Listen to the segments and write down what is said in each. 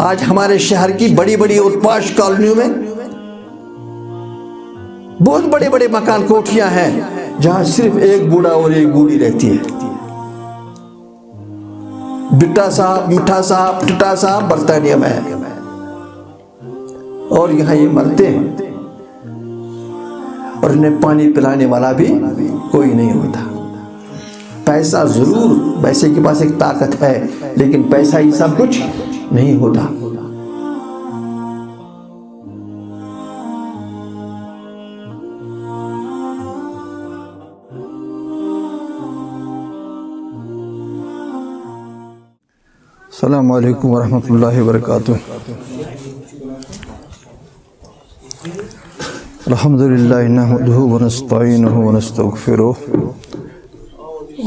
آج ہمارے شہر کی بڑی بڑی اور پاش کالونیوں میں بہت بڑے بڑے مکان کوٹھیاں ہیں جہاں صرف ایک بوڑھا اور ایک بوڑھی رہتی ہے. بٹا صاحب، مٹھا صاحب، ٹٹا صاحب برطانیہ میں ہے اور یہاں یہ مرتے ہیں اور انہیں پانی پلانے والا بھی کوئی نہیں ہوتا. پیسہ ضرور، پیسے کے پاس ایک طاقت ہے لیکن پیسہ ہی سب کچھ نہیں ہوتا. السلام علیکم ورحمۃ اللہ وبرکاتہ. الحمد للہ نحمدہ ونستعینہ ونستغفرہ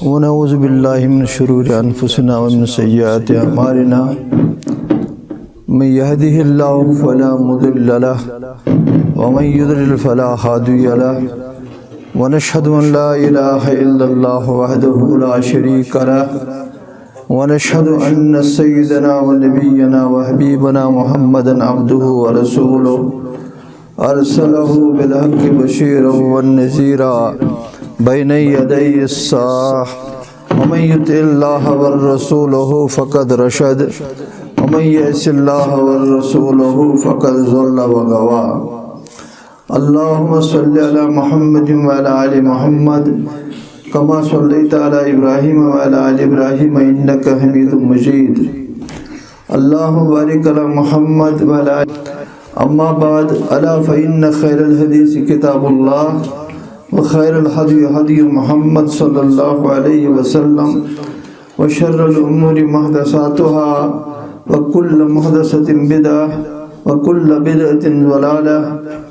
ونعوذ باللہ من شرور انفسنا ومن سیئات اعمالنا من یہدہ اللہ فلا مضل لہ ومن یضلل فلا ہادی لہ ونشہد ان لا الہ الا اللہ وحدہ لا شریک لہ ونشهد أن سيدنا ونبينا وحبيبنا محمدا عبده ورسوله أرسله بالحق بشيرا ونذيرا بين يدي الساعة ومن يطع الله ورسوله فقد رشد ومن يعص الله ورسوله فقد ضل وغوى. اللهم صل على محمد وعلى آل محمد كما صليت على إبراهيم وعلى آل إبراهيم إنك حميد مجيد. اللهم بارك على محمد وعلى آل. أما بعد ألا فإن خير الحديث كتاب الله وخير الهدي هدي محمد صلى الله عليه وسلم وشر الأمور محدثاتها وكل محدثة بدعة وكل بدعة ضلالة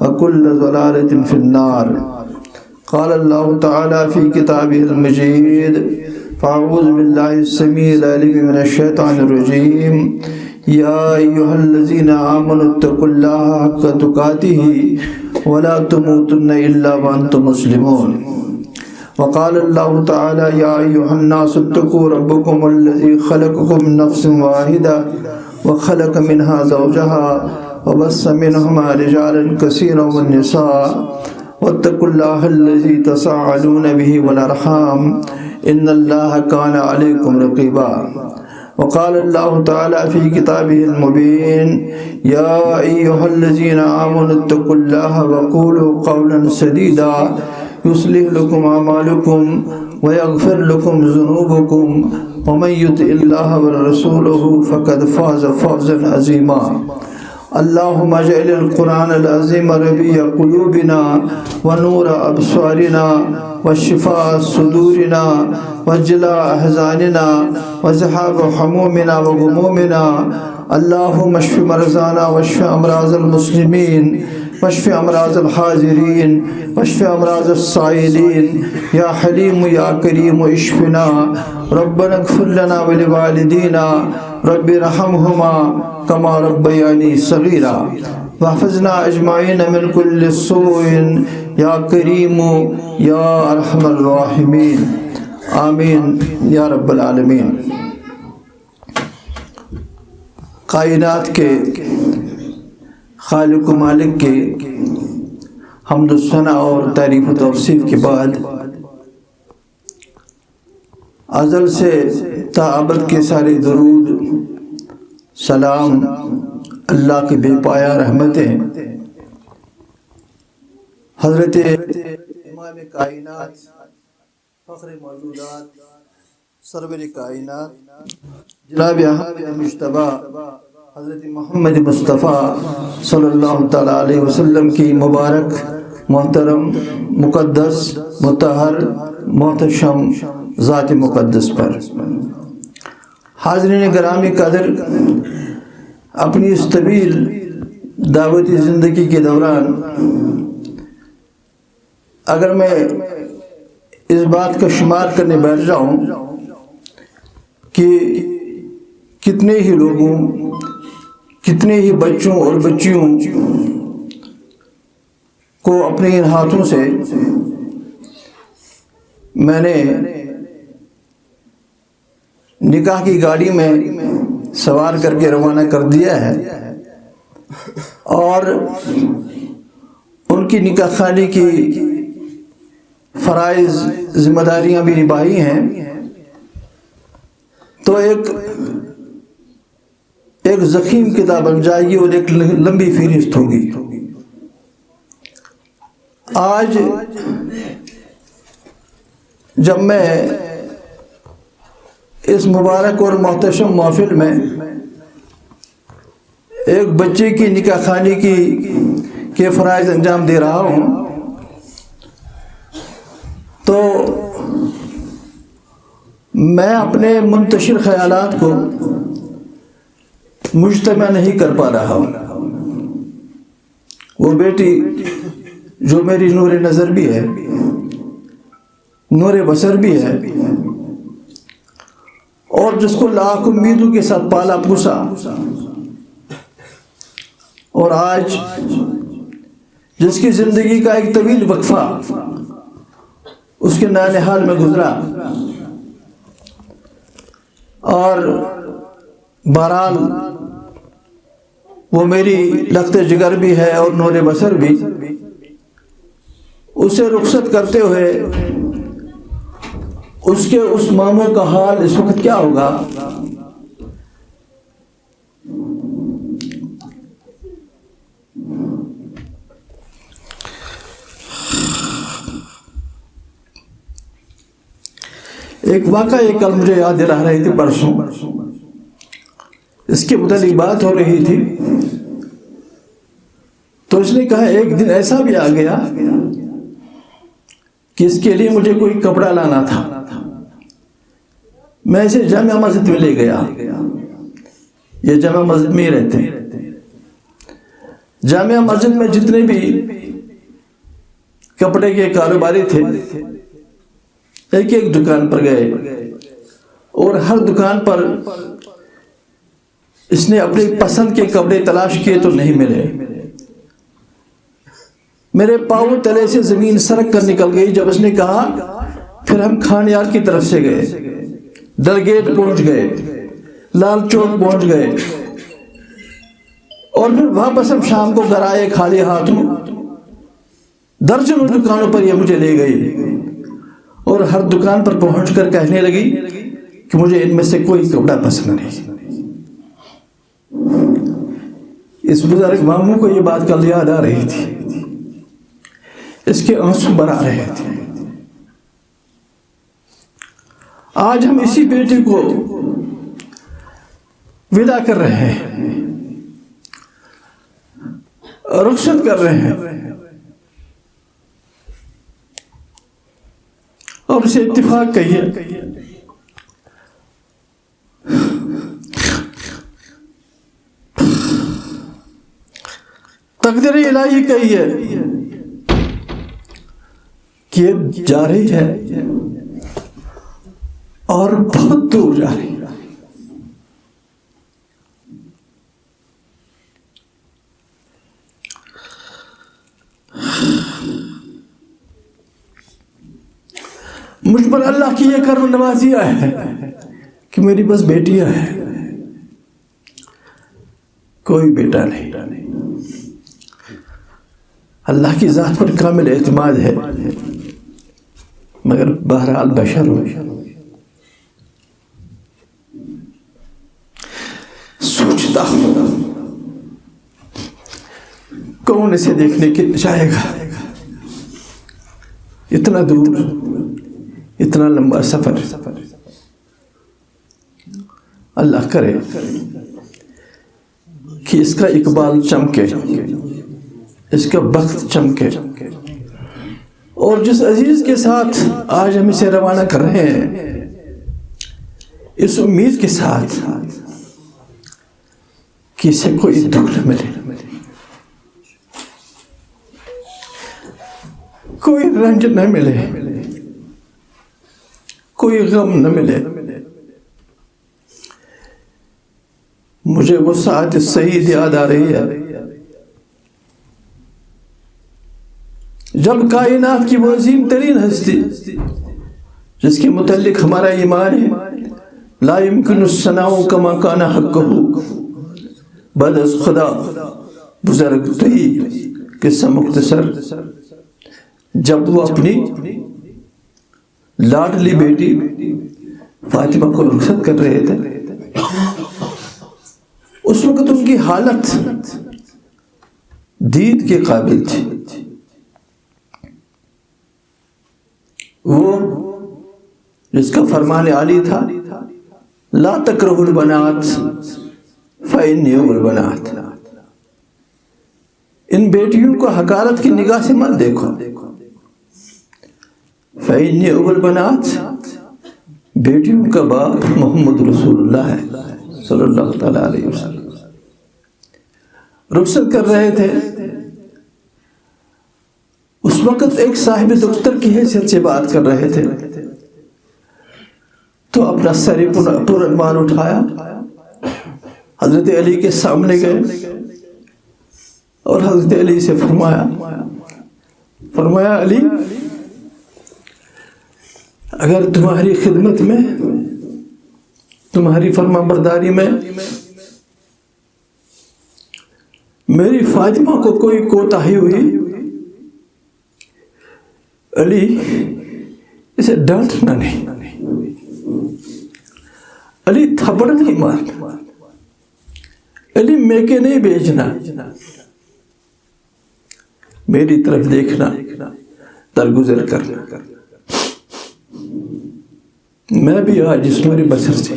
وكل ضلالة في النار. قال الله تعالى في كتابه المجيد فأعوذ بالله السميع العليم من الشيطان الرجيم يا أيها الذين آمنوا اتقوا الله حق تقاته ولا تموتن إلا وأنتم مسلمون. وقال الله تعالى يا أيها الناس اتقوا ربكم الذي خلقكم من نفس واحدة وخلق منها زوجها وبث منهما رجالا كثيرا والنساء واتقوا الله الذي تساءلون به والأرحام إن الله كان عليكم رقيبا. وقال الله تعالى في كتابه المبين يا أيها الذين آمنوا اتقوا الله وقولوا قولا سديدا يصلح لكم أعمالكم ويغفر لكم ذنوبكم ومن يطع الله ورسوله فقد فاز فوزا عظيما. اللهم اجعل القرآن العظيم ربيع قلوبنا ونور أبصارنا وشفاء صدورنا وجلاء أحزاننا وذهاب همومنا وغمومنا. اللهم اشف مرضانا واشف أمراض المسلمين واشف أمراض الحاضرين واشف أمراض السائلين يا حليم يا كريم اشفنا. ربنا اغفر لنا ولوالدينا رب ارحمهما كما ربياني صغيرا واحفظنا أجمعين من كل سوء يا كريم يا أرحم الراحمين آمين یا رب العالمین. کائنات کے خالق و مالک کے حمد و ثنا اور تعریف و توصیف کے بعد ازل سے تا ابد کے سارے درود سلام اللہ کی بے پایا رحمتیں حضرت امام کائنات فخر موجودات سرور کائنات جناب احمد مجتبیٰ حضرت محمد مصطفیٰ صلی اللہ تعالیٰ علیہ وسلم کی مبارک محترم مقدس مطہر محتشم ذات مقدس پر. حاضرین گرامی قدر، اپنی اس طویل دعوتی زندگی کے دوران اگر میں اس بات کا شمار کرنے بیٹھ جاؤں کہ کتنے ہی لوگوں، کتنے ہی بچوں اور بچیوں کو اپنے ان ہاتھوں سے میں نے نکاح کی گاڑی میں سوار کر کے روانہ کر دیا ہے اور ان کی نکاح خوانی کی فرائض ذمہ داریاں بھی نبھائی ہیں، تو ایک ضخیم کتاب بن جائے گی اور ایک لمبی فہرست ہوگی۔ آج جب میں اس مبارک اور محتشم محفل میں ایک بچے کی نکاح خوانی کے فرائض انجام دے رہا ہوں تو میں اپنے منتشر خیالات کو مجتمع نہیں کر پا رہا ہوں۔ وہ بیٹی جو میری نور نظر بھی ہے، نور بصر بھی ہے، اور جس کو لاکھ امیدوں کے ساتھ پالا پوسا، اور آج جس کی زندگی کا ایک طویل وقفہ اس کے نانحال میں گزرا، اور بہرحال وہ میری لخت جگر بھی ہے اور نور بصر بھی، اسے رخصت کرتے ہوئے اس کے اس ماموں کا حال اس وقت کیا ہوگا؟ ایک واقعہ کل مجھے یاد دلا رہی تھی پرسوں، اس کے متعلق بات ہو رہی تھی، تو اس نے کہا ایک دن ایسا بھی آ گیا کہ اس کے لیے مجھے کوئی کپڑا لانا تھا، میں اسے جامع مسجد میں لے گیا، یہ جامع مسجد میں ہی رہتے ہیں، جامع مسجد میں جتنے بھی کپڑے کے کاروباری تھے ایک ایک دکان پر گئے، اور ہر دکان پر اس نے اپنی پسند کے کپڑے تلاش کیے تو نہیں ملے۔ میرے پاؤں تلے سے زمین سرک کر نکل گئی جب اس نے کہا۔ پھر ہم کھانیار کی طرف سے گئے، ڈل گیٹ پہنچ گئے، لال چوک پہنچ گئے، اور پھر واپس ہم شام کو گھر آئے خالی ہاتھوں۔ درجنوں دکانوں پر یہ مجھے لے گئی اور ہر دکان پر پہنچ کر کہنے لگی کہ مجھے ان میں سے کوئی کپڑا پسند نہیں۔ اس بزرگ ماموں کو یہ بات کل یاد آ رہی تھی، اس کے آنسو بھر آ رہے تھے۔ آج ہم اسی بیٹے کو ودا کر رہے ہیں، رخصت کر رہے ہیں، اور اسے اتفاق کہیے، تقدیر الہی کہیے کہ یہ جا رہی ہے اور بہت دور جا رہی ہے۔ مجھ پر اللہ کی یہ کرم نوازی ہے کہ میری بس بیٹیاں ہیں، کوئی بیٹا نہیں۔ اللہ کی ذات پر کامل اعتماد ہے، مگر بہرحال بشر ہو۔ سوچتا ہوں کون اسے دیکھنے کے جائے گا، اتنا دور، اتنا لمبا سفر۔ اللہ کرے کہ اس کا اقبال چمکے، اس کا بخت چمکے، اور جس عزیز کے ساتھ آج ہم اسے روانہ کر رہے ہیں، اس امید کے ساتھ کہ اسے کوئی دکھ نہ ملے، کوئی رنج نہ ملے، کوئی غم نہ ملے۔ مجھے وہ ساعت سعید یاد آ رہی ہے جب کائنات کی وہ عظیم ترین ہستی جس کے متعلق ہمارا ایمان ہے لا يمكن الثناء كما كان حقه. بعد از خدا بزرگ تھی قصہ مختصر. جب وہ اپنی لاڈلی بیٹی فاطمہ کو رخصت کر رہے تھے، اس وقت ان کی حالت دید کے قابل تھی. وہ جس کا فرمان عالی تھا لا تکرہوا البنات فإنی البنات. ان بیٹیوں کو حقارت کی نگاہ سے مت دیکھو. فإنی البنات، بیٹیوں کا باپ محمد رسول اللہ ہے صلی اللہ تعالی علیہ وسلم. رخصت کر رہے تھے. اس وقت ایک صاحب دفتر کی حیثیت سے بات کر رہے تھے تو اپنا سر پرعنوان اٹھایا، حضرت علی کے سامنے گئے اور حضرت علی سے فرمایا علی، اگر تمہاری خدمت میں، تمہاری فرما برداری میں میری فاطمہ کو کوئی کوتاہی ہوئی، علی اسے ڈانٹنا نہیں، علی تھپڑ نہیں مارنا، علی میکے نہیں بیچنا، میری طرف دیکھنا، درگزر کرنا. میں بھی آج اس نور بصر سے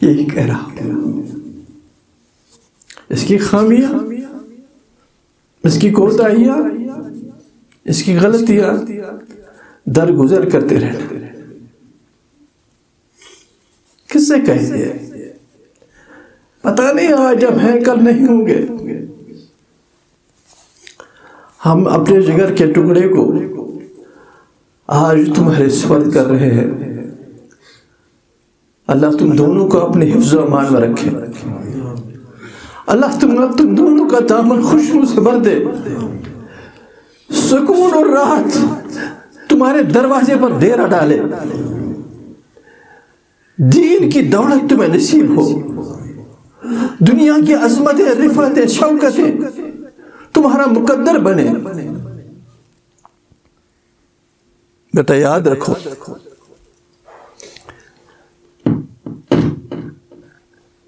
یہی کہہ رہا ہوں. اس کی خامیاں، اس کی کوتاہیاں، اس کی غلطیاں درگزر کرتے رہنا. کس سے کہیں گے؟ پتہ نہیں آج جب ہیں کل نہیں ہوں گے. ہم اپنے جگر کے ٹکڑے کو آج تمہارے سپرد کر رہے ہیں. اللہ تم دونوں کو اپنے حفظ و امان میں رکھے. اللہ تم دونوں کا دامن خوشبو سے بھر دے. سکون اور راحت تمہارے دروازے پر ڈیرا ڈالے. دین کی دولت تمہیں نصیب ہو. دنیا کی عظمتیں، رفعتیں، شوکتیں تمہارا مقدر بنے. بیٹا یاد رکھو،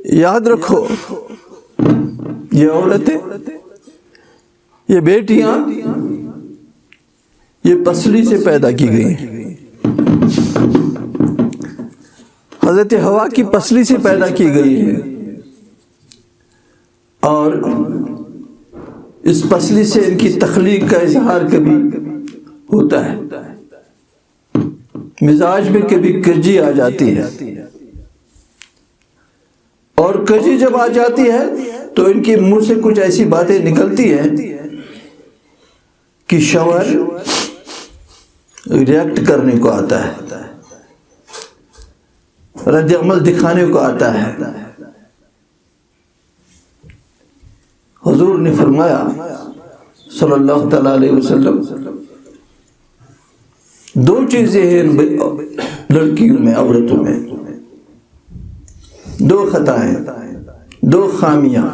یاد رکھو، یہ عورتیں، یہ بیٹیاں، یہ پسلی سے پیدا کی گئی ہیں. حضرت حوا کی پسلی سے پیدا کی گئی ہے اور اس پسلی سے ان کی تخلیق کا اظہار کبھی ہوتا ہے. مزاج میں کبھی کجی آ جاتی ہے اور کجی جب آ جاتی ہے تو ان کے منہ سے کچھ ایسی باتیں نکلتی ہیں کہ شوہر ریئیکٹ کرنے کو آتا ہے، رد عمل دکھانے کو آتا ہے. حضور نے فرمایا صلی اللہ تعالی علیہ وسلم، دو چیزیں ہیں لڑکیوں میں، عورتوں میں، دو خطائیں، دو خامیاں،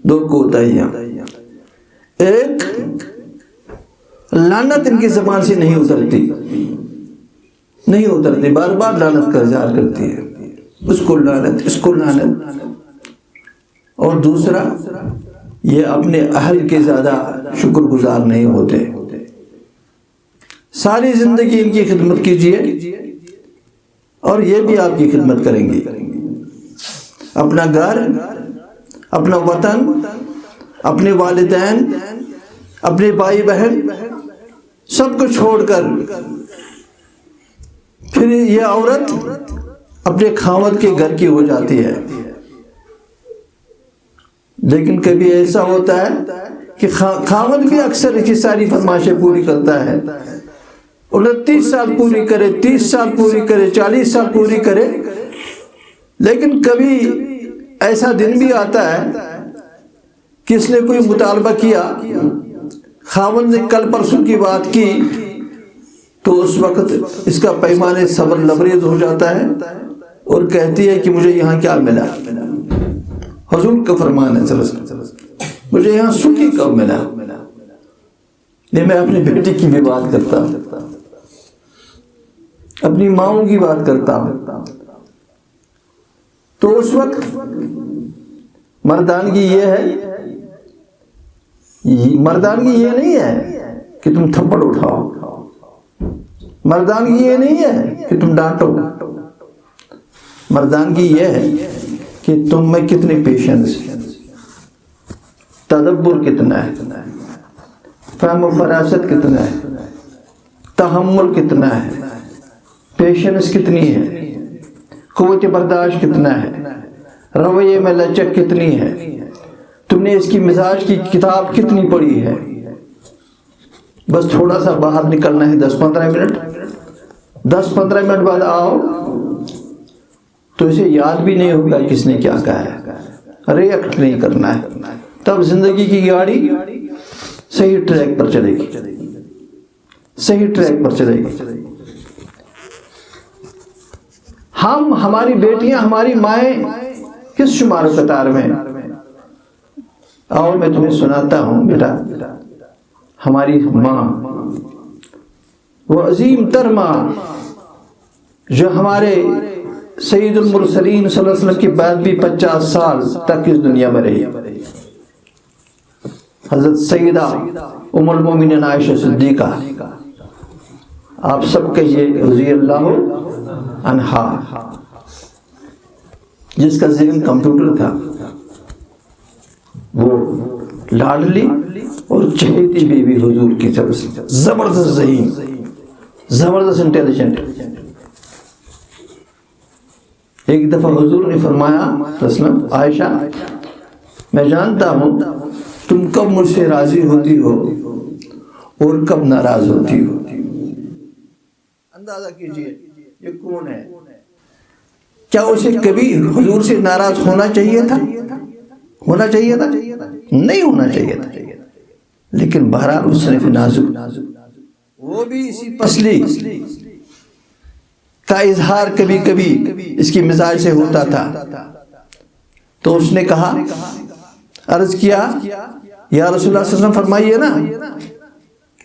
دو کوتاہیاں. ایک، لعنت ان کی زبان سے نہیں اترتی، بار بار لعنت کا اظہار کرتی ہے، اس کو لعنت، اس کو لعنت. اور دوسرا، یہ اپنے اہل کے زیادہ شکر گزار نہیں ہوتے. ساری زندگی ان کی خدمت کیجیے اور یہ بھی آپ کی خدمت کریں گی. اپنا گھر، اپنا وطن، اپنے والدین، اپنے بھائی بہن سب کو چھوڑ کر پھر یہ عورت اپنے خاوند کے گھر کی ہو جاتی ہے. لیکن کبھی ایسا ہوتا ہے کہ خاوند بھی اکثر کی ساری فرمائشیں پوری کرتا ہے. 29 سال پوری کرے، 30 سال پوری کرے، 40 سال پوری کرے، لیکن کبھی ایسا دن بھی آتا ہے کہ اس نے کوئی مطالبہ کیا، خاوند نے کل پرسوں کی بات کی، تو اس وقت اس کا پیمانے صبر لبریز ہو جاتا ہے اور کہتی ہے کہ مجھے یہاں کیا ملا؟ حضور کا فرمان ہے صلی اللہ علیہ وسلم، مجھے یہاں سکی کب ملا؟ نہیں، میں اپنی بیٹی کی بھی بات کرتا ہوں، اپنی ماؤں کی بات کرتا ہوں. تو اس وقت مردانگی یہ ہے، مردانگی یہ نہیں ہے کہ تم تھپڑ اٹھاؤ، مردانگی یہ نہیں ہے کہ تم ڈانٹو، مردانگی یہ ہے کہ تم میں کتنی پیشنس، تدبر کتنا ہے، فہم و فراست کتنا ہے، تحمل کتنا ہے، پیشنس کتنی ہے، قوت برداشت کتنا ہے، رویے میں لچک کتنی ہے، تم نے اس کی مزاج کی کتاب کتنی پڑھی ہے. بس تھوڑا سا باہر نکلنا ہے 10-15 منٹ، 10-15 منٹ بعد آؤ تو اسے یاد بھی نہیں ہوگا کس نے کیا کہا ہے، ریئیکٹ نہیں کرنا ہے. تب زندگی کی گاڑی صحیح ٹریک پر چلے گی، صحیح ٹریک پر چلے گی. ہماری بیٹیاں، ہماری مائیں کس شمار و قطار میں؟ اور میں تمہیں سناتا ہوں بیٹا، ہماری ماں، وہ عظیم تر ماں جو ہمارے سید المرسلین صلی اللہ علیہ وسلم کی بعد بھی 50 سال تک اس دنیا میں رہی، حضرت سیدہ ام المومنین عائشہ صدیقہ، آپ سب کہیے رضی اللہ عنہا، جس کا ذہن کمپیوٹر تھا، وہ لاڈلی اور چہیتی بیوی حضور کی طرف سے، زبردست ذہین، زبردست انٹیلیجنٹ. ایک دفعہ حضور نے فرمایا عائشہ، میں جانتا ہوں تم کب مجھ سے راضی ہوتی ہو اور کب ناراض ہوتی ہو. اندازہ کیجئے یہ کون ہے؟ کیا اسے کبھی حضور سے ناراض ہونا چاہیے تھا؟ ہونا چاہیے تھا؟ نہیں ہونا چاہیے تھا. لیکن بہرحال اس صنف نازک، وہ بھی اسی پسلی کا اظہار کبھی کبھی اس کی مزاج سے ہوتا تھا. تو اس نے کہا، عرض کیا یا رسول اللہ صلی اللہ علیہ وسلم فرمائیے نا،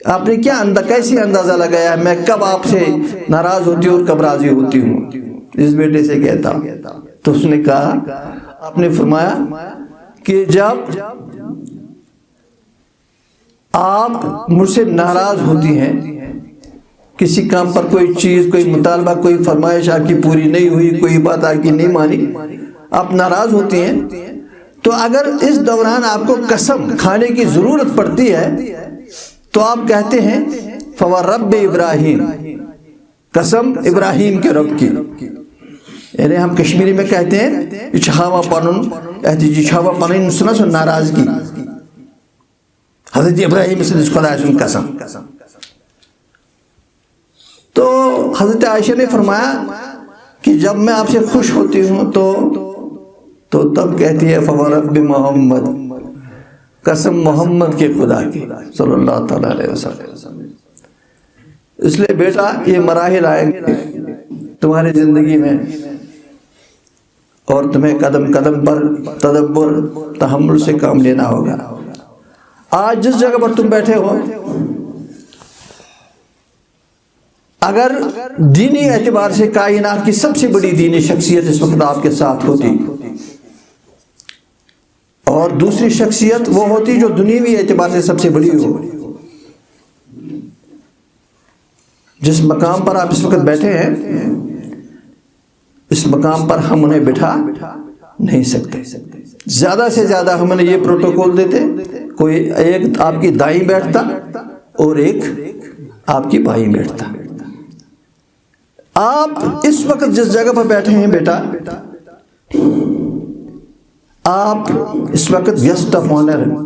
آپ نے کیا کیسی اندازہ لگایا میں کب آپ سے ناراض ہوتی ہوں اور کب راضی ہوتی ہوں؟ اس بیٹے سے کہتا. تو اس نے کہا، آپ نے فرمایا کہ جب آپ مجھ سے ناراض ہوتی ہیں، کسی کام پر کوئی چیز، کوئی مطالبہ، کوئی فرمائش آپ کی پوری نہیں ہوئی، کوئی بات آپ کی نہیں مانی، آپ ناراض ہوتی ہیں، تو اگر اس دوران آپ کو قسم کھانے کی ضرورت پڑتی ہے تو آپ کہتے ہیں فَوَرَبِّ ابراہیم، قسم ابراہیم کے رب کی. یعنی ہم کشمیری میں کہتے ہیں چھاوا پنن، چھاوا پنن سنا سن ناراضگی. حضرت ابراہیم سے خدا سن قسم. تو حضرت عائشہ نے فرمایا کہ جب میں آپ سے خوش ہوتی ہوں تو تب کہتی ہے فَوَرَبِّ محمد، قسم محمد کے خدا کی صلی اللہ تعالیٰ علیہ وسلم. اس لیے بیٹا یہ مراحل آئیں گے تمہاری زندگی میں، اور تمہیں قدم قدم پر تدبر تحمل سے کام لینا ہوگا. آج جس جگہ پر تم بیٹھے ہو، اگر دینی اعتبار سے کائنات کی سب سے بڑی دینی شخصیت اس وقت آپ کے ساتھ ہوتی، اور دوسری شخصیت وہ ہوتی جو دنیوی اعتبار سے سب سے بڑی ہو، جس مقام پر آپ اس وقت بیٹھے ہیں، اس مقام پر ہم انہیں بٹھا نہیں سکتے. زیادہ سے زیادہ ہم انہیں یہ پروٹوکول دیتے، کوئی ایک آپ کی دائیں بیٹھتا اور ایک آپ کی بائیں بیٹھتا. آپ اس وقت جس جگہ پر بیٹھے ہیں بیٹا، آپ اس وقت گیسٹ آف آنر ہیں.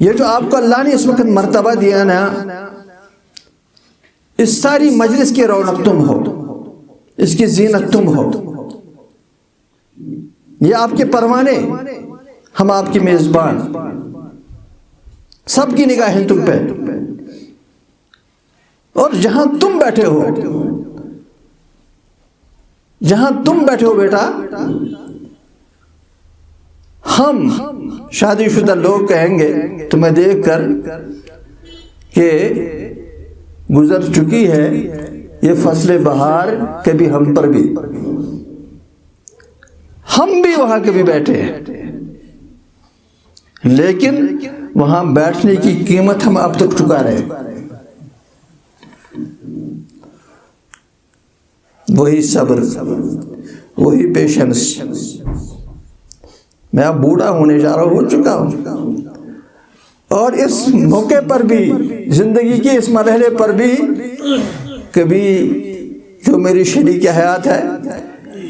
یہ جو آپ کو اللہ نے اس وقت مرتبہ دیا نا، اس ساری مجلس کی رونق تم ہو، اس کی زینت تم ہو. یہ آپ کے پروانے، ہم آپ کی میزبان، سب کی نگاہیں تم پہ. اور جہاں تم بیٹھے ہو جہاں تم بیٹھے ہو بیٹا، ہم شادی شدہ لوگ کہیں گے تمہیں دیکھ کر کہ گزر چکی ہے یہ فصل بہار، کبھی ہم پر بھی، ہم بھی وہاں کبھی بیٹھے ہیں، لیکن وہاں بیٹھنے کی قیمت ہم اب تک چکا رہے۔ وہی صبر، وہی پیشنس۔ میں اب بوڑھا ہونے جا رہا ہوں، ہو چکا ہوں، اور اس موقع پر بھی، زندگی کے اس مرحلے پر بھی، کبھی جو میری شریک حیات ہے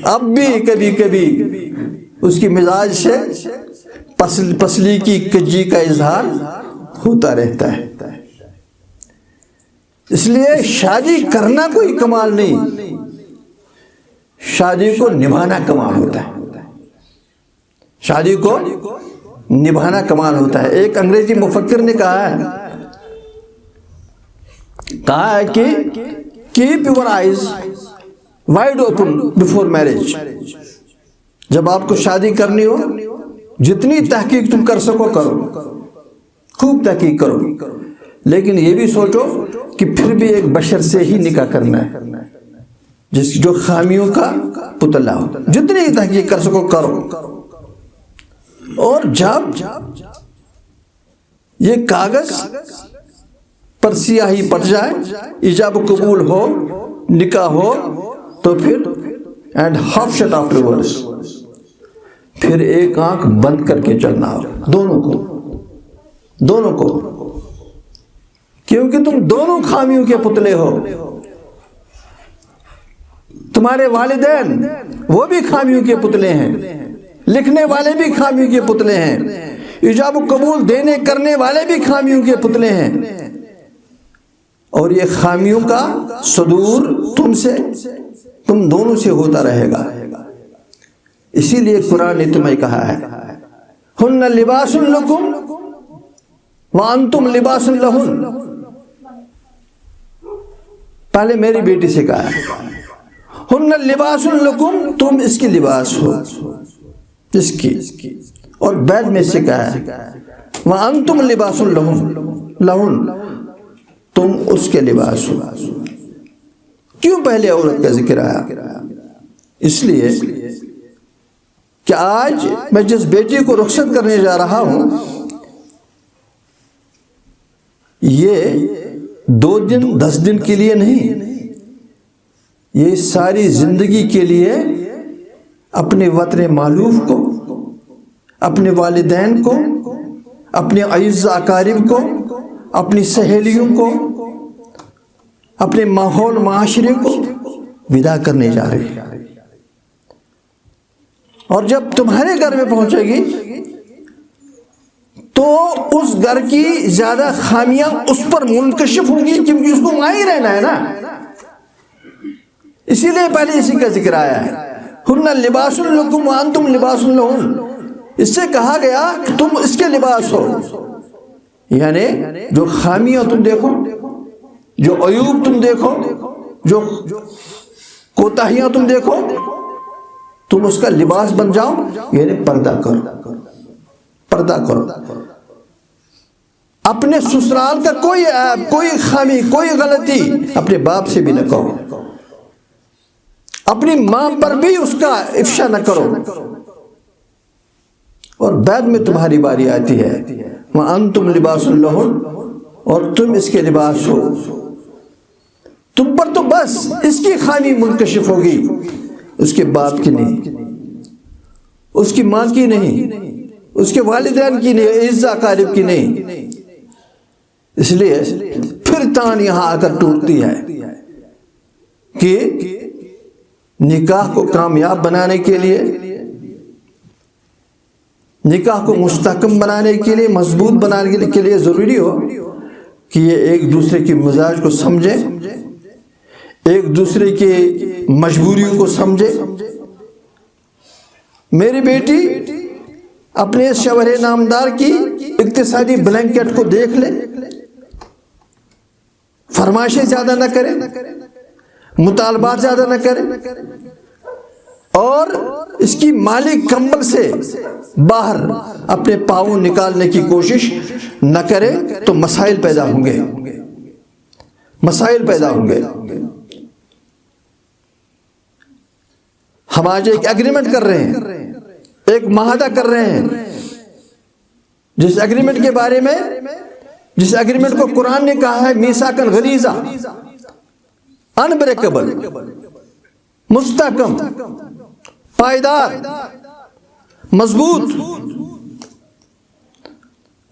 اب بھی کبھی کبھی اس کی مزاج سے پسلی کی کجی کا اظہار ہوتا رہتا ہے۔ اس لیے شادی کرنا کوئی کمال نہیں، شادی کو نبھانا کمال ہوتا ہے، شادی کو نبھانا کمال ہوتا ہے۔ ایک انگریزی مفکر نے کہا ہے کہ keep your eyes wide open before marriage. جب آپ کو شادی کرنی ہو، جتنی تحقیق تم کر سکو کرو، خوب تحقیق کرو، لیکن یہ بھی سوچو کہ پھر بھی ایک بشر سے ہی نکاح کرنا ہے جو خامیوں کا پتلا ہو۔ جتنی تحقیق کر سکو کرو، اور جب یہ کاغذ پر سیاہی پڑ جائے، ایجاب قبول ہو، نکاح ہو، تو پھر and half shut afterwards, پھر ایک آنکھ بند کر کے چلنا ہو، دونوں کو، کیونکہ تم دونوں خامیوں کے پتلے ہو۔ تمہارے والدین وہ بھی خامیوں کے پتلے ہیں، لکھنے والے بھی خامیوں کے پتلے ہیں، ایجاب قبول دینے کرنے والے بھی خامیوں کے پتلے ہیں، اور یہ خامیوں کا صدور تم دونوں سے ہوتا رہے گا۔ اسی لیے قرآن نے تمہیں کہا ہے ہن لباس لکم وانتم لباس لہن۔ پہلے میری بیٹی سے کہا ہے ہن لباس لکم، تم اس کی لباس ہو، اس کی، اور بعد میں سے کہا ہے وانتم لباس لہن، تم اس کے لباس ہو۔ کیوں پہلے عورت کا ذکر آیا؟ اس لیے کہ آج میں جس بیٹی کو رخصت کرنے جا رہا ہوں، یہ 2 دن 10 دن کے لیے نہیں، یہ ساری زندگی کے لیے اپنے وطن مالوف کو، اپنے والدین کو، اپنے اعزاء اقارب کو، اپنی سہیلیوں کو، اپنے ماحول معاشرے کو ودا کرنے جا رہی ہے۔ اور جب تمہارے گھر میں پہنچے گی تو اس گھر کی زیادہ خامیاں اس پر منکشف ہوں گی، کیونکہ اس کو وہاں ہی رہنا ہے نا۔ اسی لیے پہلے اسی کا ذکر آیا ہے ہن لباس لکم وانتم لباس لہن۔ اس سے کہا گیا کہ تم اس کے لباس ہو، یعنی جو خامیاں تم دیکھو، جو عیوب تم دیکھو، جو کوتاہیاں تم دیکھو، تم اس کا لباس بن جاؤ، یعنی پردہ کرو، پردہ کرو۔ اپنے سسرال کا کوئی عیب، کوئی خامی، کوئی غلطی اپنے باپ سے بھی نہ کہو، اپنی ماں پر بھی اس کا افشا نہ کرو، اور بعد میں تمہاری باری آتی ہے وَأَنْتُمْ لِبَاسٌ لَهُنْ، اور تم اس کے لباس ہو۔ تم پر تو بس اس کی خامی منکشف ہوگی، اس کے باپ کی نہیں، اس کی ماں کی نہیں، اس کے والدین کی نہیں، اعزاء اقارب کی نہیں۔ اس لیے پھر تان یہاں آ کر ٹوٹتی ہے کہ نکاح کو کامیاب بنانے کے لیے، نکاح کو مستحکم بنانے کے لیے، مضبوط بنانے کے لیے ضروری ہو کہ یہ ایک دوسرے کی مزاج کو سمجھے، ایک دوسرے کی مجبوریوں کو سمجھے۔ میری بیٹی اپنے اس شوہر نامدار کی اقتصادی بلینکٹ کو دیکھ لے، فرمائشیں زیادہ نہ کرے، مطالبات زیادہ نہ کرے، اور اس کی مالک کمبل سے باہر اپنے پاؤں نکالنے کی کوشش نہ کرے تو مسائل پیدا ہوں گے، مسائل پیدا ہوں گے۔ ہم آج ایک ایگریمنٹ کر رہے ہیں، ایک معاہدہ کر رہے ہیں، جس ایگریمنٹ کے بارے میں، جس ایگریمنٹ کو قرآن نے کہا ہے میثاقاً غلیظا، انبریکیبل، مستحکم، پائیدار، مضبوط،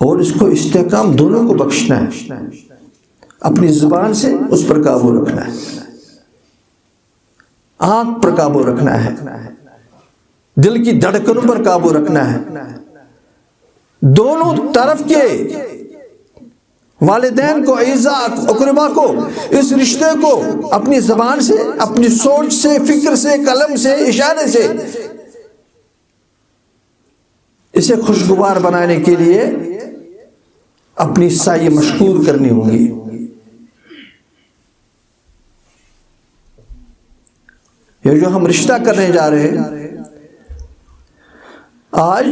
اور اس کو استحکام دونوں کو بخشنا ہے، اپنی زبان سے اس پر قابو رکھنا ہے، آنکھ پر قابو رکھنا ہے، دل کی دھڑکنوں پر قابو رکھنا ہے، دونوں طرف کے والدین کو، اعزاء اقربا کو، اس رشتے کو اپنی زبان سے، اپنی سوچ سے، فکر سے، قلم سے، اشارے سے اسے خوشگوار بنانے کے لیے اپنی سعی مشکور کرنی ہوگی۔ یہ جو ہم رشتہ کرنے جا رہے ہیں، آج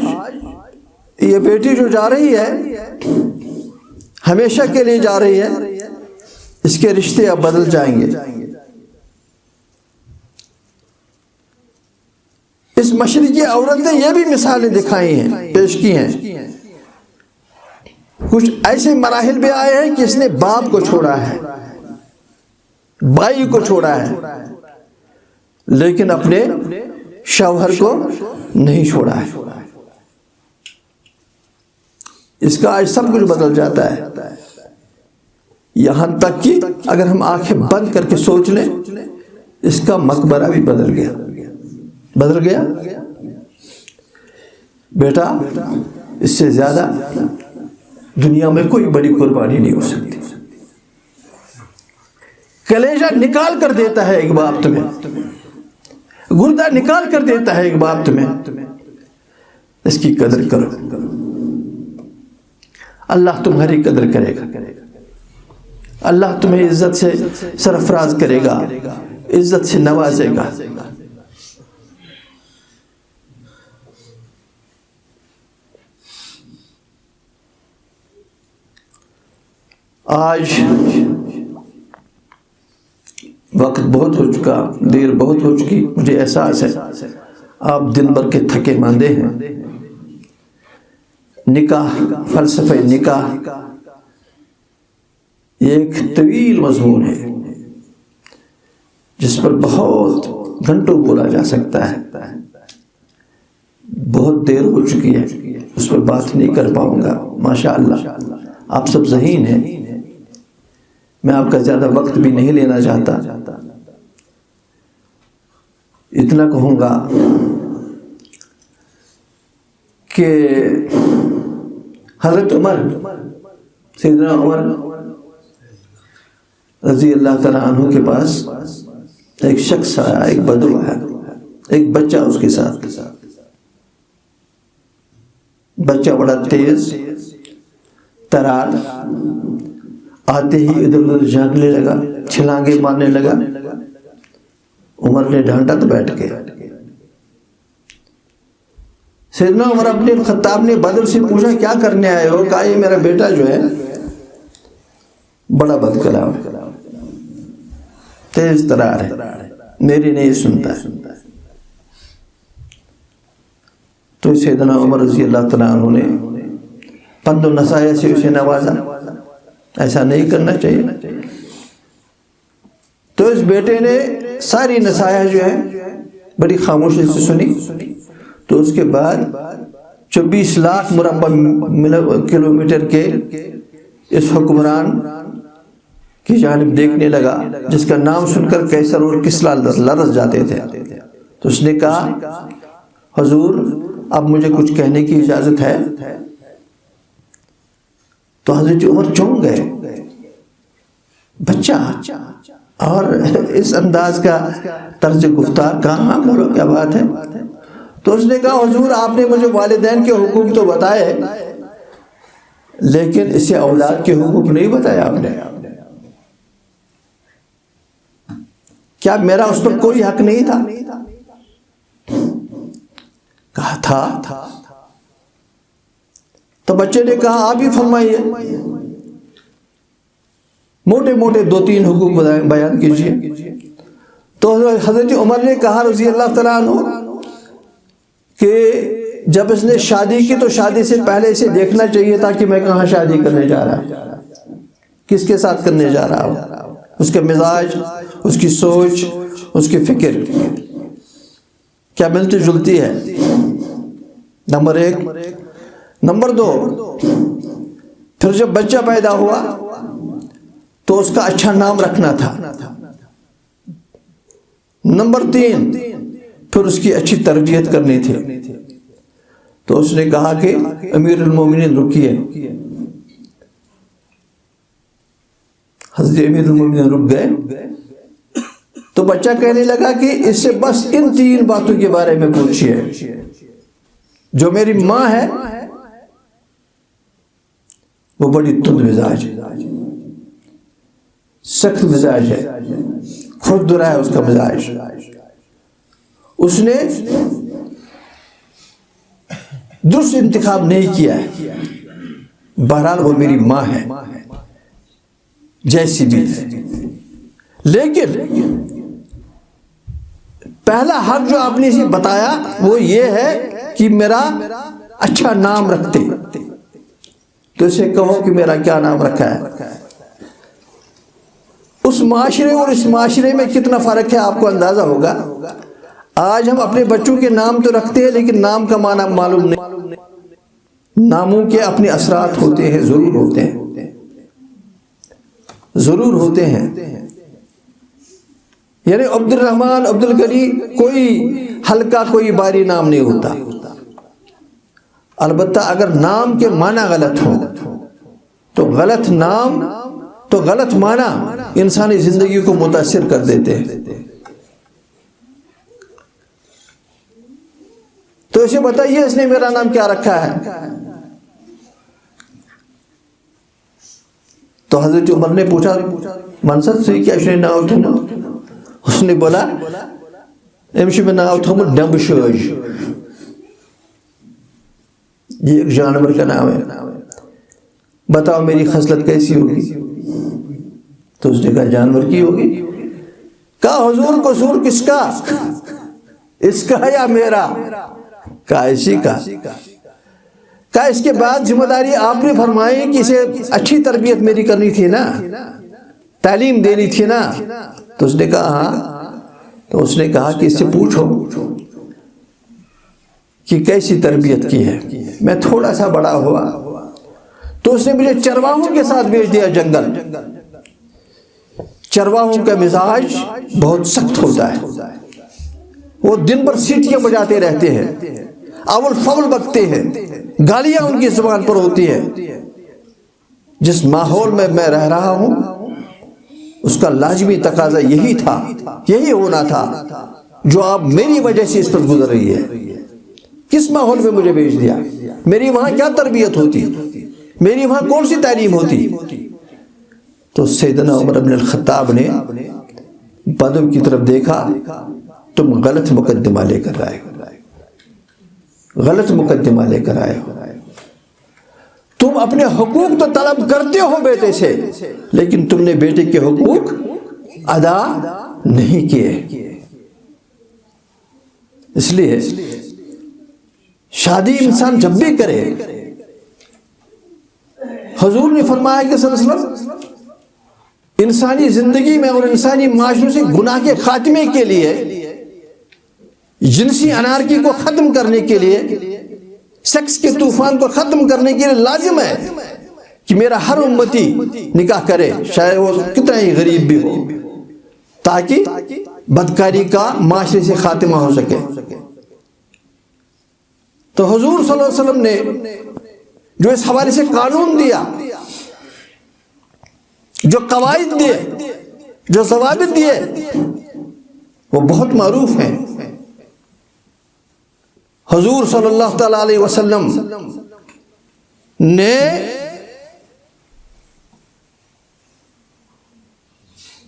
یہ بیٹی جو جا رہی ہے ہمیشہ کے لیے جا رہی ہے، اس کے رشتے اب بدل جائیں گے۔ اس مشرقی عورت نے یہ بھی مثالیں دکھائی ہیں، پیش کی ہیں، کچھ ایسے مراحل بھی آئے ہیں کہ اس نے باپ کو چھوڑا ہے، بھائی کو چھوڑا ہے، لیکن اپنے شوہر کو نہیں چھوڑا ہے۔ اس کا آج سب کچھ بدل جاتا ہے، یہاں تک کہ اگر ہم آنکھیں بند کر کے سوچ لیں، اس کا مقبرہ بھی بدل گیا، بدل گیا۔ بیٹا، اس سے زیادہ دنیا میں کوئی بڑی قربانی نہیں ہو سکتی۔ کلیجہ نکال کر دیتا ہے ایک باپ تمہیں، گردہ نکال کر دیتا ہے ایک باپ تمہیں، اس کی قدر کرو، اللہ تمہاری قدر کرے گا، اللہ تمہیں عزت سے سرفراز کرے گا، عزت سے نوازے گا۔ آج وقت بہت ہو چکا، دیر بہت ہو چکی، مجھے احساس ہے آپ دن بھر کے تھکے ماندے ہیں۔ نکاح، فلسفہ نکاح یہ ایک طویل مضمون ہے جس پر بہت گھنٹوں بولا جا سکتا ہے، بہت دیر ہو چکی ہے، اس پر بات نہیں کر پاؤں گا۔ ماشاءاللہ آپ سب ذہین ہیں، میں آپ کا زیادہ وقت بھی نہیں لینا چاہتا، اتنا کہوں گا کہ حضرت عمر، سیدنا عمر رضی اللہ تعالیٰ عنہ کے پاس ایک شخص آیا، ایک بدو آیا، ایک بچہ اس کے ساتھ، بچہ بڑا تیز ترار، آتے ہی ادھر ادھر جھانکنے لگا، چھلانگے مارنے لگا۔ عمر نے ڈانٹا تو بیٹھ گیا۔ سیدنا عمر ابن الخطاب نے بدر سے پوچھا کیا کرنے آئے ہو؟ کہا یہ میرا بیٹا جو ہے بڑا بد کلام، تیز ترار ہے، میری نہیں سنتا ہے۔ تو سیدنا عمر رضی اللہ تعالیٰ عنہ نے پند و نصیحت سے اسے نوازا، ایسا نہیں کرنا چاہیے۔ تو اس بیٹے نے ساری نصیحت جو ہے بڑی خاموشی سے سنی۔ تو اس کے بعد 24 لاکھ مربع کلومیٹر کے اس حکمران کی جانب دیکھنے لگا جس کا نام سن کر قیصر اور کسریٰ لرز جاتے تھے۔ تو اس نے کہا حضور اب مجھے کچھ کہنے کی اجازت ہے؟ تو حضرت عمر چونک گئے، بچہ اور اس انداز کا طرز گفتار، کہاں بولو کیا بات ہے؟ تو اس نے کہا حضور آپ نے مجھے والدین کے حقوق تو بتائے لیکن اسے اولاد کے حقوق نہیں بتایا آپ نے، کیا میرا اس پر کوئی حق نہیں تھا؟ کہا تھا. تو بچے نے کہا آپ ہی فرمائیے, موٹے موٹے 2-3 حقوق بیان کیجیے. تو حضرت عمر نے کہا رضی اللہ تعالیٰ عنہ کہ جب اس نے شادی کی تو شادی سے پہلے اسے دیکھنا چاہیے تھا کہ میں کہاں شادی کرنے جا رہا, کس کے ساتھ کرنے جا رہا ہوں, اس کا مزاج, اس کی سوچ, اس کی فکر کیا ملتی جلتی ہے. نمبر 1. نمبر 2, پھر جب بچہ پیدا ہوا تو اس کا اچھا نام رکھنا تھا. نمبر 3, پھر اس کی اچھی تربیت کرنی تھی. تو اس نے کہا کہ امیر المومنین رکیے. حضرت امیر المومنین رک گئے. تو بچہ کہنے لگا کہ اس سے بس ان 3 باتوں کے بارے میں پوچھئے. جو میری ماں ہے وہ بڑی تند مزاج ہے, سخت مزاج ہے, کھردرا ہے اس کا مزاج. اس نے درست انتخاب نہیں کیا ہے. بہرحال وہ میری ماں ہے جیسی بھی ہے, لیکن پہلا حق جو آپ نے اسے بتایا وہ یہ ہے کہ میرا اچھا نام رکھتے. تو اسے کہو کہ میرا کیا نام رکھا ہے. اس معاشرے اور اس معاشرے میں کتنا فرق ہے آپ کو اندازہ ہوگا. آج ہم اپنے بچوں کے نام تو رکھتے ہیں لیکن نام کا معنی معلوم نہیں. ناموں کے اپنے اثرات ہوتے ہیں, ضرور ہوتے ہیں, ضرور ہوتے ہیں. یعنی عبد الرحمن, عبد الغنی کوئی ہلکا کوئی باری نام نہیں ہوتا. البتہ اگر نام کے معنی غلط ہو تو غلط نام تو غلط معنی انسانی زندگی کو متاثر کر دیتے ہیں. تو اسے بتائیے اس نے میرا نام کیا رکھا ہے. تو حضرت عمر نے پوچھا منصد سے کیا اسے نام تھا. اس نے بولا امشی میں نام تھا ڈمبشوج, یہ ایک جانور کا نام ہے, بتاؤ میری خصلت کیسی ہوگی. تو اس نے کہا جانور کی ہوگی. کہا حضور قصور کس کا, اس کا یا میرا. کہا اسی کا. کہا اس کے بعد ذمہ داری آپ نے فرمائی کہ اسے اچھی تربیت میری کرنی تھی نا, تعلیم دینی تھی نا. تو اس نے کہا ہاں. تو اس نے کہا کہ اس سے پوچھو کہ کیسی تربیت کی ہے. میں تھوڑا سا بڑا ہوا تو اس نے مجھے چرواہوں کے ساتھ بھیج دیا جنگل. چرواہوں کا مزاج بہت سخت ہوتا ہے, وہ دن بھر سیٹیاں بجاتے رہتے ہیں, اول فول بکتے ہیں, گالیاں ان کی زبان پر ہوتی ہیں. جس ماحول میں میں رہ رہا ہوں اس کا لازمی تقاضا یہی تھا, یہی ہونا تھا جو آپ میری وجہ سے اس پر گزر رہی ہے. کس ماحول میں مجھے بھیج دیا, میری وہاں کیا تربیت ہوتی, میری وہاں کون سی تعلیم ہوتی. تو سیدنا عمر بن الخطاب نے بدو کی طرف دیکھا, تم غلط مقدمہ لے کر آئے, غلط مقدمہ لے کر آئے ہو. تم اپنے حقوق تو طلب کرتے ہو بیٹے سے, لیکن تم نے بیٹے کے حقوق ادا نہیں کیے. اس لیے شادی انسان جب بھی کرے, حضور نے فرمایا کہ صلی اللہ علیہ وسلم انسانی زندگی میں اور انسانی معاشرے سے گناہ کے خاتمے کے لیے, جنسی انارکی کو ختم کرنے کے لیے, سیکس کے طوفان کو ختم کرنے کے لیے لازم ہے کہ میرا ہر امتی نکاح کرے, چاہے وہ کتنا ہی غریب بھی ہو, تاکہ بدکاری کا معاشرے سے خاتمہ ہو سکے. تو حضور صلی اللہ علیہ وسلم نے جو اس حوالے سے قانون دیا, جو قواعد دیے, جو ضوابط دیے, وہ بہت معروف ہیں. حضور صلی اللہ تعالی علیہ وسلم نے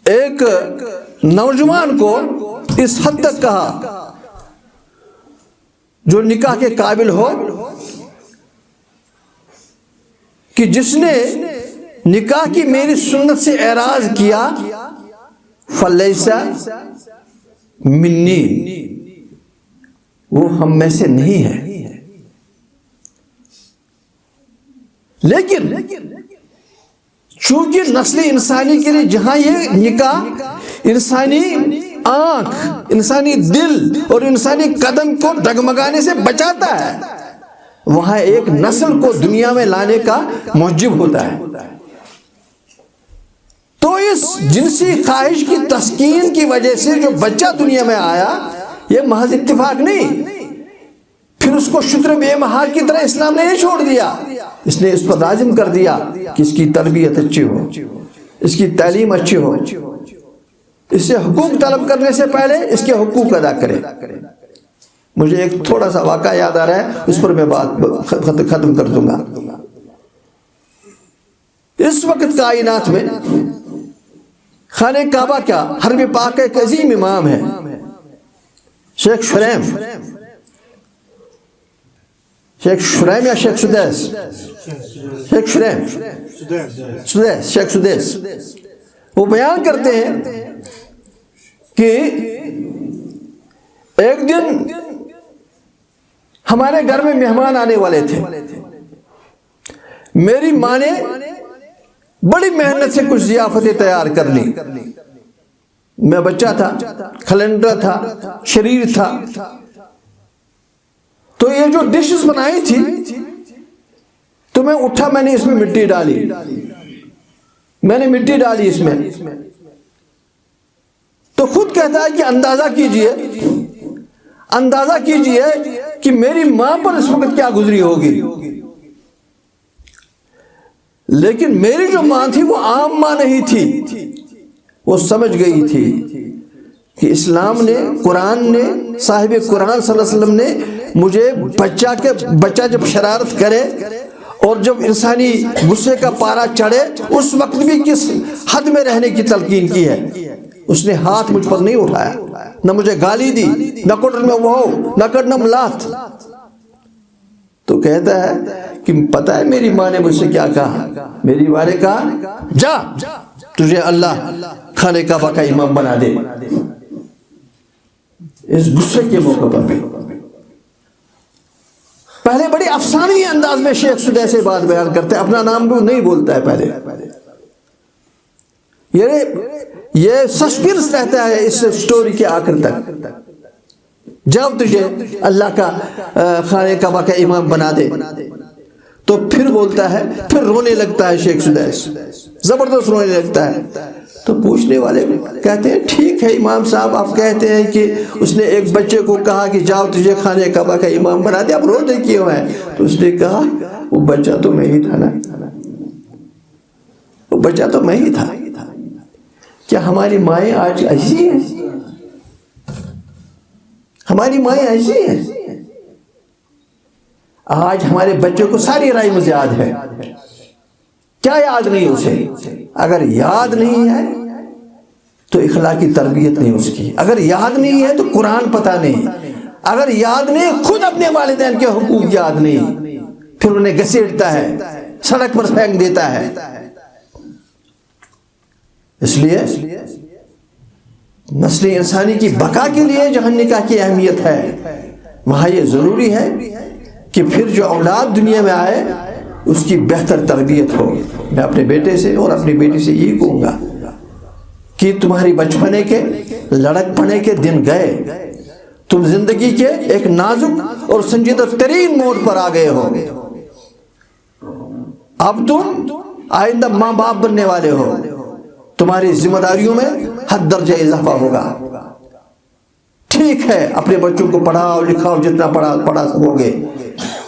ایک نوجوان کو اس حد تک کہا جو نکاح کے قابل ہو کہ جس نے نکاح کی میری سنت سے اعراض کیا فلیس منی، وہ ہم میں سے نہیں ہے۔ لیکن چونکہ نسل انسانی کے لیے جہاں یہ نکاح انسانی آنکھ، انسانی دل اور انسانی قدم کو ڈگمگانے سے بچاتا ہے، وہاں ایک نسل کو دنیا میں لانے کا موجب ہوتا ہے۔ تو اس جنسی خواہش کی تسکین کی وجہ سے جو بچہ دنیا میں آیا، یہ محض اتفاق نہیں، پھر اس کو شتر بے مہار کی طرح اسلام نے نہیں چھوڑ دیا، اس نے اس پر لازم کر دیا کہ اس کی تربیت اچھی ہو، اس کی تعلیم اچھی ہو، اس سے حقوق طلب کرنے سے پہلے اس کے حقوق ادا کرے۔ مجھے ایک تھوڑا سا واقعہ یاد آ رہا ہے، اس پر میں بات ختم کر دوں گا۔ اس وقت کائنات میں خانہ کعبہ کا حرم پاک کا ایک عظیم امام ہے، شیخ شریم، شیخ شریم یا شیخ سدیس، شیخ شریم، سدیس، شیخ سدیس۔ وہ بیان کرتے ہیں کہ ایک دن ہمارے گھر میں مہمان آنے والے تھے، میری ماں نے بڑی محنت سے کچھ ضیافتیں تیار کر لی۔ میں بچہ تھا، کھلنڈا تھا، شریر تھا، تو یہ جو ڈشز بنائی تھی تو میں اٹھا، میں نے اس میں مٹی ڈالی، میں نے مٹی ڈالی اس میں، تو خود کہتا ہے کہ اندازہ کیجئے کہ میری ماں پر اس وقت کیا گزری ہوگی۔ لیکن میری جو ماں تھی وہ عام ماں نہیں تھی، وہ سمجھ گئی تھی کہ اسلام نے، قرآن نے، صاحب قرآن صلی اللہ علیہ وسلم نے مجھے بچہ جب شرارت کرے اور جب انسانی غصے کا پارا چڑھے اس وقت بھی کس حد میں رہنے کی تلقین کی ہے۔ اس نے ہاتھ مجھ پر نہیں اٹھایا، نہ مجھے گالی دی، نہ کٹر میں وہ، نہ کڈنم لات۔ تو کہتا ہے کہ پتہ ہے میری ماں نے مجھ سے کیا کہا؟ میری ماں نے کہا جا تجھے اللہ خانہ کعبہ کا امام بنا دے۔ اس غصے کے موقع پر بھی پہلے بڑے افسانوی انداز میں شیخ سدیس سے بات بیان کرتے ہیں، اپنا نام بھی نہیں بولتا ہے پہلے، یہ سسپینس رہتا ہے اس سٹوری کے آخر تک، جب تجھے اللہ کا خانہ کعبہ کا امام بنا دے۔ تو پھر بولتا ہے، پھر رونے لگتا ہے شیخ سدیس، زبردست رونے لگتا ہے۔ تو پوچھنے والے کہتے ہیں ٹھیک ہے امام صاحب، آپ کہتے ہیں کہ اس نے ایک بچے کو کہا کہ جاؤ تجھے خانہ کعبہ کا امام بنا دے، اب روتے کیوں ہیں؟ تو اس نے کہا وہ بچہ تو میں ہی تھا نا، وہ بچہ تو میں ہی تھا۔ کیا ہماری مائیں آج ایسی ہیں؟ ہماری مائیں ایسی ہیں؟ آج ہمارے بچے کو ساری رائمز یاد ہے، کیا یاد نہیں اسے؟ اگر یاد نہیں ہے تو اخلاقی تربیت نہیں اس کی، اگر یاد نہیں ہے تو قرآن پتہ نہیں، اگر یاد نہیں خود اپنے والدین کے حقوق یاد نہیں، پھر انہیں گھسیٹتا ہے، سڑک پر پھینک دیتا ہے۔ اس لیے نسل انسانی کی بقا کے لیے جہاں نکاح کی اہمیت ہے، وہاں یہ ضروری ہے کہ پھر جو اولاد دنیا میں آئے اس کی بہتر تربیت ہو۔ میں اپنے بیٹے سے اور اپنی بیٹی سے یہی کہوں گا کہ تمہاری بچپنے کے، لڑک پنے کے دن گئے، تم زندگی کے ایک نازک اور سنجیدہ ترین موڑ پر آ گئے ہو، اب تم آئندہ ماں باپ بننے والے ہو، تمہاری ذمہ داریوں میں حد درجہ اضافہ ہوگا۔ ٹھیک ہے اپنے بچوں کو پڑھاؤ لکھاؤ جتنا پڑھا سکو گے،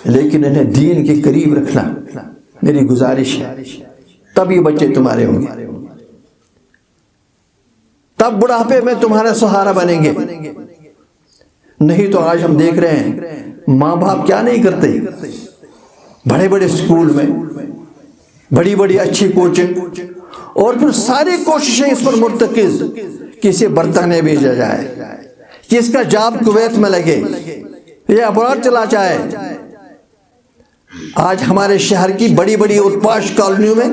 لیکن انہیں دین کے قریب رکھنا میری گزارش ہے، تب یہ بچے تمہارے ہوں گے، تب بڑھاپے میں تمہارا سہارا بنیں گے۔ نہیں تو آج ہم دیکھ رہے ہیں ماں باپ کیا نہیں کرتے، بڑے بڑے سکول میں بڑی بڑی اچھی کوچنگ، اور پھر ساری کوششیں اس پر مرتکز کہ اسے برطانیہ بھیجا جائے، کہ اس کا جاب کویت میں لگے، یہ اپرادھ چلا جائے. آج ہمارے شہر کی بڑی بڑی اور پاش کالونیوں میں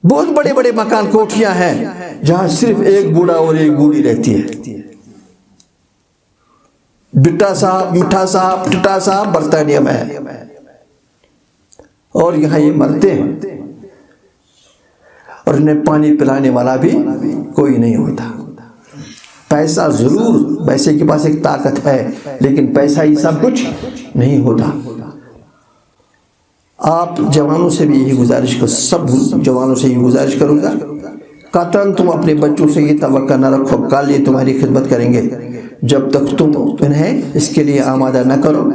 بہت بڑے بڑے مکان کوٹھیاں ہیں جہاں صرف ایک بوڑھا اور ایک بوڑھی رہتی ہے. بٹا صاحب، مٹھا صاحب، ٹٹا صاحب برطانیہ میں ہے اور یہاں یہ مرتے ہیں اور انہیں پانی پلانے والا بھی کوئی نہیں ہوتا. پیسہ ضرور، پیسے کے پاس ایک طاقت ہے لیکن پیسہ ہی سب کچھ نہیں ہوتا. آپ جوانوں سے بھی یہی گزارش کرو، سب جوانوں سے یہ گزارش کروں گا، قطعاً تم اپنے بچوں سے یہ توقع نہ رکھو کل یہ تمہاری خدمت کریں گے جب تک تم انہیں اس کے لیے آمادہ نہ کرو،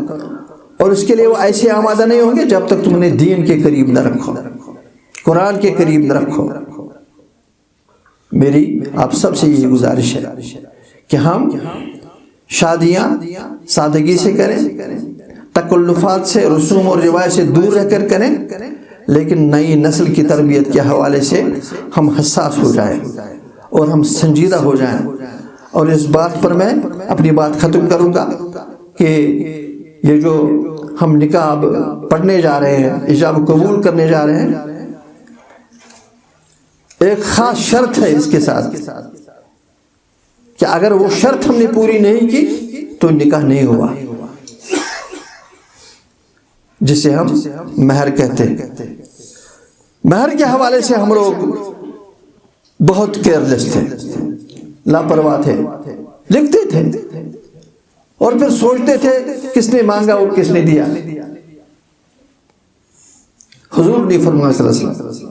اور اس کے لیے وہ ایسے آمادہ نہیں ہوں گے جب تک تم انہیں دین کے قریب نہ رکھو، قرآن کے قریب نہ رکھو. میری آپ سب سے یہ گزارش ہے کہ ہم شادیاں سادگی سے کریں، تکلفات سے، رسوم اور روایت سے دور رہ کر کریں، لیکن نئی نسل کی تربیت کے حوالے سے ہم حساس ہو جائیں اور ہم سنجیدہ ہو جائیں. اور اس بات پر میں اپنی بات ختم کروں گا کہ یہ جو ہم نکاح پڑھنے جا رہے ہیں، حجاب قبول کرنے جا رہے ہیں، ایک خاص شرط ہے اس کے ساتھ کہ اگر وہ شرط ہم نے پوری نہیں کی تو نکاح نہیں ہوا، جسے ہم مہر کہتے ہیں. مہر کے حوالے سے ہم لوگ بہت کیئرلیس تھے، لاپرواہ تھے، لکھتے تھے اور پھر سوچتے تھے کس نے مانگا اور کس نے دیا. حضور نے فرمایا صلی اللہ علیہ وسلم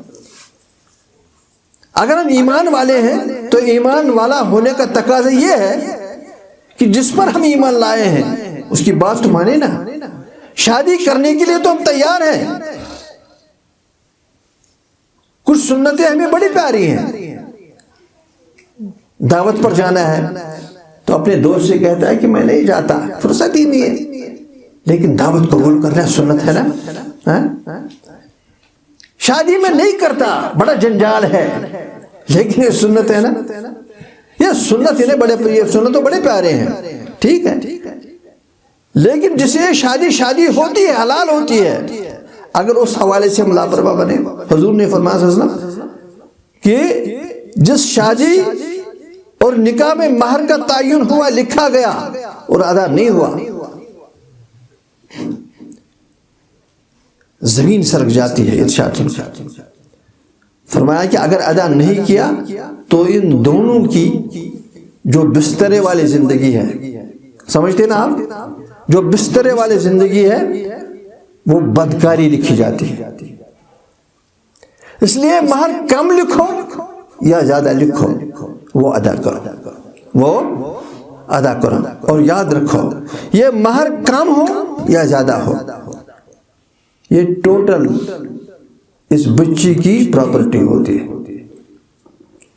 اگر ہم ایمان والے ہیں تو ایمان والا ہونے کا تقاضا یہ ہے کہ جس پر ہم ایمان لائے ہیں اس کی بات تو مانے نا. شادی کرنے کے لیے تو ہم تیار ہیں، کچھ سنتیں ہمیں بڑی پیاری ہیں. دعوت پر جانا ہے تو اپنے دوست سے کہتا ہے کہ میں نہیں جاتا، فرصت ہی نہیں ہے، لیکن دعوت قبول کرنا سنت ہے نا. شادی میں نہیں کرتا، بڑا جنجال ہے، لیکن یہ سنت ہے نا. یہ سنت سنت تو بڑے پیارے ہیں، ٹھیک ہے، لیکن جسے شادی ہوتی ہے، حلال ہوتی ہے، اگر اس حوالے سے ہم لاپرواہ بنے. حضور نے فرمایا صلی اللہ علیہ وسلم کہ جس شادی اور نکاح میں مہر کا تعین ہوا، لکھا گیا اور ادا نہیں ہوا، زمین سرک جاتی ہے. ارشاد فرمایا کہ اگر ادا نہیں کیا تو ان دونوں کی جو بسترے والی زندگی ہے، سمجھتے نا آپ، جو بسترے والی زندگی ہے وہ بدکاری لکھی جاتی ہے. اس لیے مہر کم لکھو یا زیادہ لکھو، وہ ادا کرو. اور یاد رکھو یہ مہر کم ہو یا زیادہ ہو، یہ ٹوٹل اس بچی کی پراپرٹی ہوتی ہے.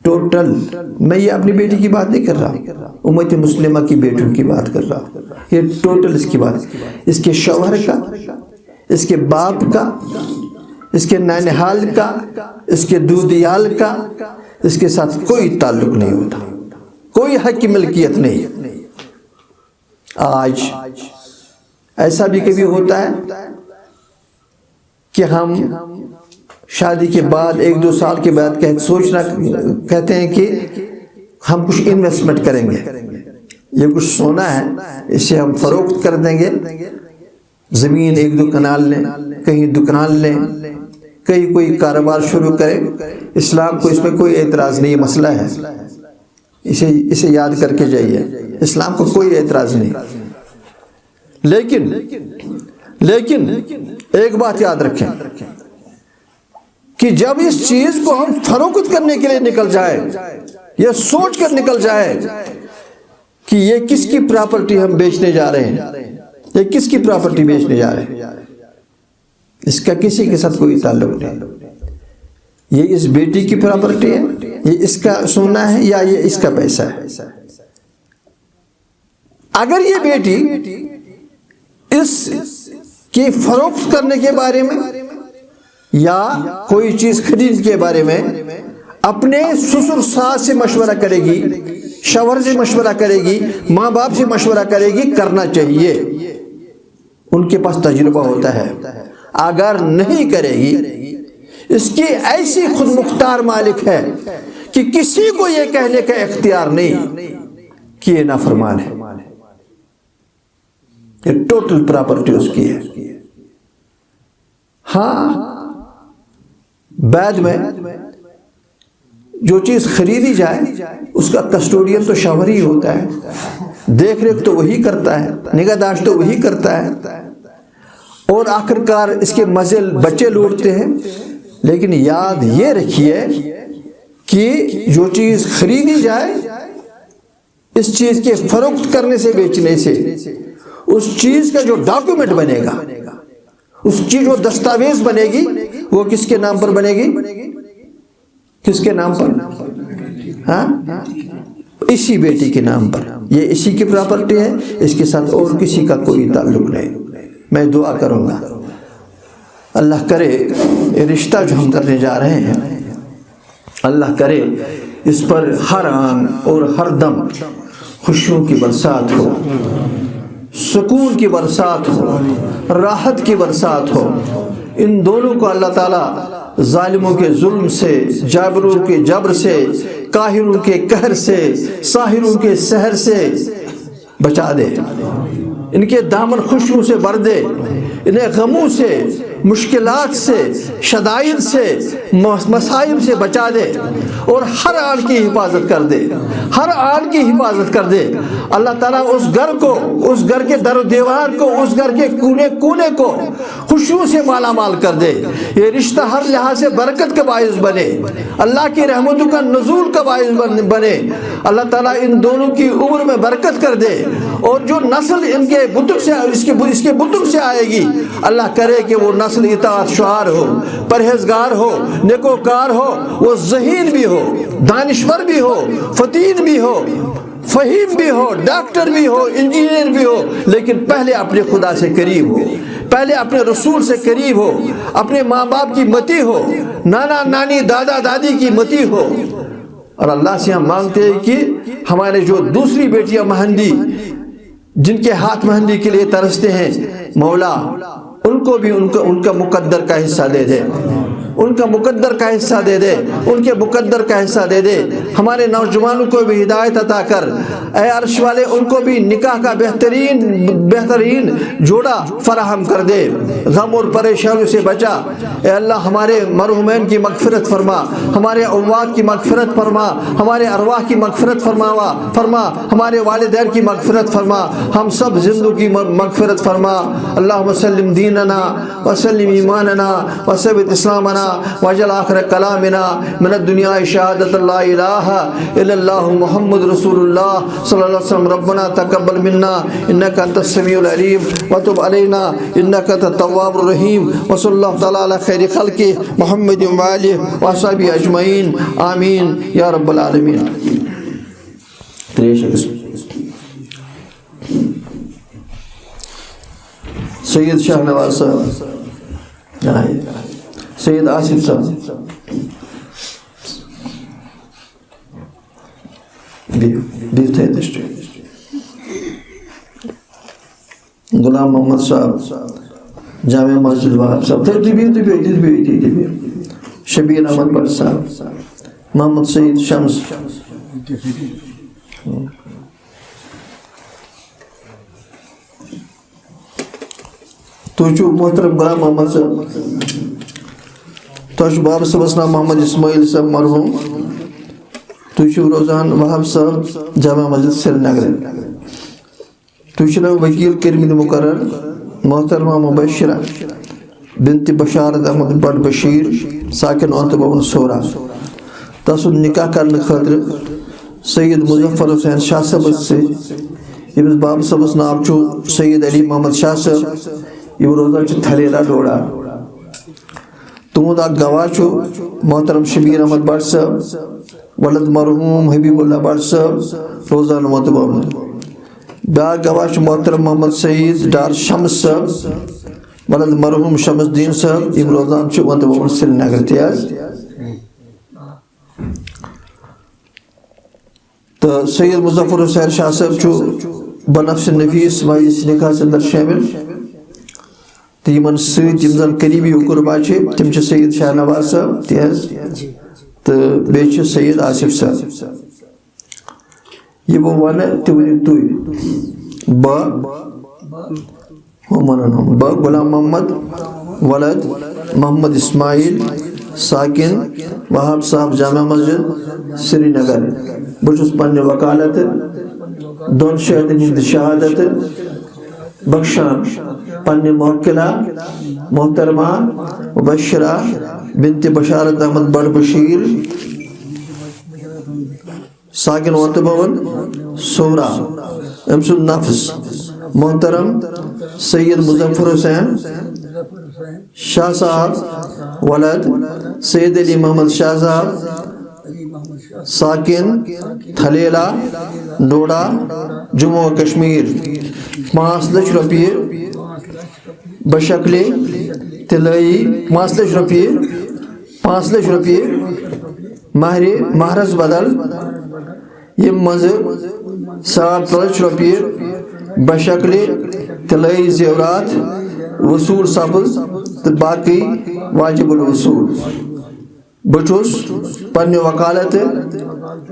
ٹوٹل، میں یہ اپنی بیٹی کی بات نہیں کر رہا، امت مسلمہ کی بیٹیوں کی بات کر رہا. یہ ٹوٹل اس کی بات، اس کے شوہر کا، اس کے باپ کا، اس کے نانحال کا، اس کے دودیال کا، اس کے ساتھ کوئی تعلق نہیں ہوتا، کوئی حق کی ملکیت نہیں. آج ایسا بھی کبھی ہوتا ہے کہ ہم شادی کے بعد 1-2 سال کے بعد کہتے ہیں کہ ہم کچھ انویسٹمنٹ کریں گے، یہ کچھ سونا ہے اسے ہم فروخت کر دیں گے، زمین 1-2 کنال لیں، کہیں دکان لیں، کہیں کوئی کاروبار شروع کریں. اسلام کو اس میں کوئی اعتراض نہیں، مسئلہ ہے، اسے یاد کر کے جائیے، اسلام کو کوئی اعتراض نہیں. لیکن ایک بات یاد رکھیں کہ جب اس چیز کو ہم فروخت کرنے کے لیے نکل جائے، یہ سوچ کر نکل جائے کہ یہ کس کی پراپرٹی ہم بیچنے جا رہے ہیں، یہ کس کی پراپرٹی بیچنے جا رہے ہیں، اس کا کسی کے ساتھ کوئی تعلق نہیں. یہ اس بیٹی کی پراپرٹی ہے، یہ اس کا سونا ہے یا یہ اس کا پیسہ ہے. اگر یہ بیٹی اس کی فروخت کرنے کے بارے میں یا کوئی چیز خرید کے بارے میں اپنے سسر ساس سے مشورہ کرے گی شوہر سے مشورہ کرے گی، ماں باپ سے مشورہ کرے گی، کرنا چاہیے، ان کے پاس تجربہ ہوتا ہے۔ اگر نہیں کرے گی، اس کی ایسی خود مختار مالک ہے کہ کسی کو یہ کہنے کا اختیار نہیں کہ یہ نافرمان ہے، یہ ٹوٹل پراپرٹی اس کی ہے۔ ہاں بعد میں جو چیز خریدی جائے اس کا کسٹوڈین تو شوہر ہی ہوتا ہے، دیکھ ریکھ تو وہی کرتا ہے، نگہداشت تو وہی کرتا ہے، اور آخرکار اس کے مزے بچے لوٹتے ہیں۔ لیکن یاد یہ رکھیے کہ جو چیز خریدی جائے، اس چیز کے فروخت کرنے سے، بیچنے سے، اس چیز کا جو ڈاکومنٹ بنے گا، اس کی جو دستاویز بنے گی، وہ کس کے نام پر بنے گی؟ کس کے نام پر؟ ہاں اسی بیٹی کے نام پر، یہ اسی کی پراپرٹی ہے، اس کے ساتھ اور کسی کا کوئی تعلق نہیں۔ میں دعا کروں گا اللہ کرے یہ رشتہ جو ہم کرنے جا رہے ہیں، اللہ کرے اس پر ہر آن اور ہر دم خوشیوں کی برسات ہو، سکون کی برسات ہو، راحت کی برسات ہو۔ ان دونوں کو اللہ تعالیٰ ظالموں کے ظلم سے، جابروں کے جبر سے، قاہروں کے قہر سے، ساحروں کے سحر سے بچا دے، ان کے دامن خوشیوں سے بھر دے، انہیں غموں سے، مشکلات سے، شدائد سے، مصائب سے بچا دے، اور ہر آن کی حفاظت کر دے، ہر آن کی حفاظت کر دے۔ اللہ تعالیٰ اس گھر کو، اس گھر کے در و دیوار کو، اس گھر کے کونے کونے کو خوشیوں سے مالا مال کر دے۔ یہ رشتہ ہر لحاظ سے برکت کا باعث بنے، اللہ کی رحمتوں کا نزول کا باعث بنے۔ اللہ تعالیٰ ان دونوں کی عمر میں برکت کر دے، اور جو نسل ان کے بتوں سے، اس کے بتوں سے آئے گی، اللہ کرے کہ وہ نسل اطاعت شعار ہو، پرہیزگار ہو، نیکوکار ہو، وہ ذہین بھی ہو، دانشور بھی ہو، فتین بھی ہو، فہیم بھی ہو، ڈاکٹر بھی ہو، انجینئر بھی ہو، لیکن پہلے اپنے خدا سے قریب ہو، پہلے اپنے رسول سے قریب ہو، اپنے ماں باپ کی متی ہو، نانا نانی دادا دادی کی متی ہو۔ اور اللہ سے ہم مانگتے ہیں کہ ہمارے جو دوسری بیٹیاں مہندی، جن کے ہاتھ مہندی کے لیے ترستے ہیں، مولا ان کو بھی ان کا مقدر کا حصہ دے دے، ان کا مقدر کا حصہ دے دے، ان کے مقدر کا حصہ دے دے۔ ہمارے نوجوانوں کو بھی ہدایت عطا کر، اے عرش والے ان کو بھی نکاح کا بہترین جوڑا فراہم کر دے، غم اور پریشانیوں سے بچا۔ اے اللہ ہمارے مرحومین کی مغفرت فرما، ہمارے اموات کی مغفرت فرما، ہمارے ارواح کی مغفرت فرما، ہمارے والدین کی مغفرت فرما، ہم سب زندوں کی مغفرت فرما۔ اللہم سلم دیننا وسلم ایماننا وثبت اسلامنا واجعل آخر کلامنا من الدنیا شہادت لا الہ الا اللہ محمد رسول اللہ صلی اللہ علیہ وسلم۔ ربنا تقبل منا انک انت السمیع العلیم وتب علینا انک انت التواب الرحیم، وصلی اللہ تعالی علی خیر خلقہ محمد وآلہ وصحبہ اجمعین، آمین یا رب العالمین۔ سید شاہ نواز صاحب، سید آصف صاحب، غلام محمد صاحب، جامع مسجد وہاب صاحب، شبیر احمد بٹ صاحب، محمد سعید شمس، تو محترم غلام محمد صاحب، تو باب صاحب نام محمد اسماعیل صاحب مرحوم، تو روزان وہاب صاحب جامع مسجد سری نگر، تو وکیل کرمید مقرر محترمہ مبشرہ بنت بشارت احمد بٹ بشیر ساکن اونت بھون سورا، تسد نکاح کرنے خاطر سید مظفر حسین شاہ صاحب سے، یمس باب صاحب نام چھو سید علی محمد شاہ صاحب، یہ روزان چھو تھلیلا ڈوڑا، تمہد اک گواہ چھو محترم شبیر احمد بٹ صاحب ولد مرحوم حبیب اللہ بٹ صاحب روزان اونت بھون، بیاکھ گواہ چھو محترم محمد سعید ڈار شمس صاحب ولد مرحوم شمس الدین صاحب، یم روزان چھو اونت بھون سری نگر تیاز۔ تو سید مظفر حسین شاہ صاحب چھو بنفس نفیس مجلس نکاح اندر شامل تو یمن سۭتۍ یِم زن قریبی قربا چھِ تِم چھِ سید شاہ نواز صاحب تہذ تو بیٚیہِ چھِ سید آصف صاحب یہ بہٕ وَنہٕ تہِ ؤنِو تُہۍ بہٕ غلام محمد ولد محمد اسماعیل ساکن وہاب صاحب جامع مسجد سری نگر بہٕ چھُس پننہِ وکالت دۄن شہیدن ہٕنٛدِ شہادت بخشان پننہِ موکلہ محترمہ مبشرہ بنت بشارت احمد بڑ بشیر ساکن وانت بھون سورا أمۍ سُنٛد نفس محترم سید مظفر حسین شاہ صاحب ولد سید علی محمد شاہ صاحب ساکن تھلیلا ڈوڈا جموں و کشمیر 5 لچھ روپیے بشکل طلائی 5 لچھ روپیے مہرس بدل یم مز 7 لچھ روپیے بشکل طلائی زیورات وصول سپز تو باقی واجب الوصول بہٕ چھُس پننہِ وکالت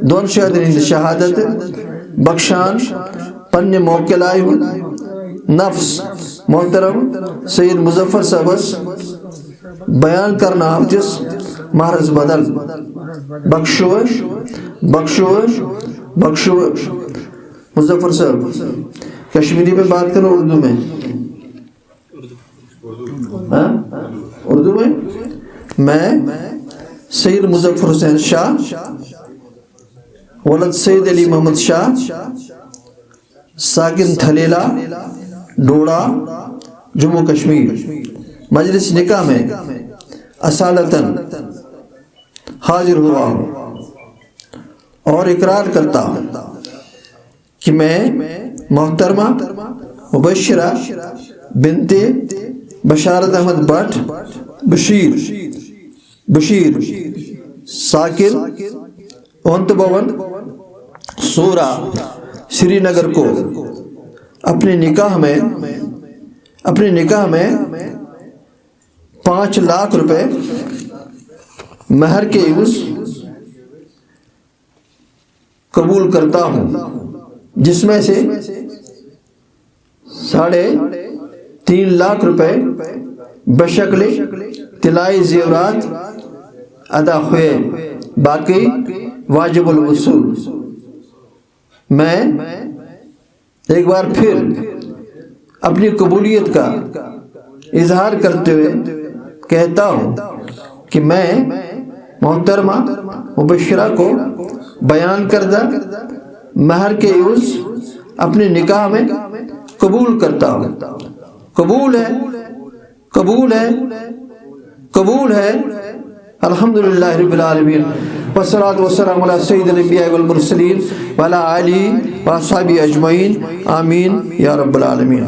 دۄن شہیدن ہٕنٛدِ شہادت بخشان پننہِ موکلہ ہُنٛد نفس محترم سید مظفر صاحبس بیان کرنہٕ آمتس مہرس بدل بخشوش مظفر صاحب کشمیری میں بات کرو اردو میں اردو میں سید مظفر حسین شاہ ولد سید علی محمد شاہ ساکن تھلیلا ڈوڑا جموں کشمیر مجلس نکاح میں اصالتاً حاضر ہوا ہوں اور اقرار کرتا ہوں کہ میں محترمہ مبشرہ بنت بشارت احمد بٹ بشیر ساکن اونت بھون سورا سری نگر کو اپنے نکاح میں 5 لاکھ روپے مہر کے عوض قبول کرتا ہوں، جس میں سے 3.5 لاکھ روپے بشکل طلائی زیورات ادا ہوئے، باقی واجب الوصول۔ میں ایک بار پھر اپنی قبولیت کا اظہار کرتے ہوئے کہتا ہوں کہ میں محترمہ مبشرہ کو بیان کردہ مہر کے عوض اپنے نکاح میں قبول کرتا ہوں۔ قبول ہے الحمدللہ رب العالمین، والصلاة والسلام علی سید الانبیاء والمرسلین وعلی آلہ واصحابہ اجمعین، آمین یا رب العالمین۔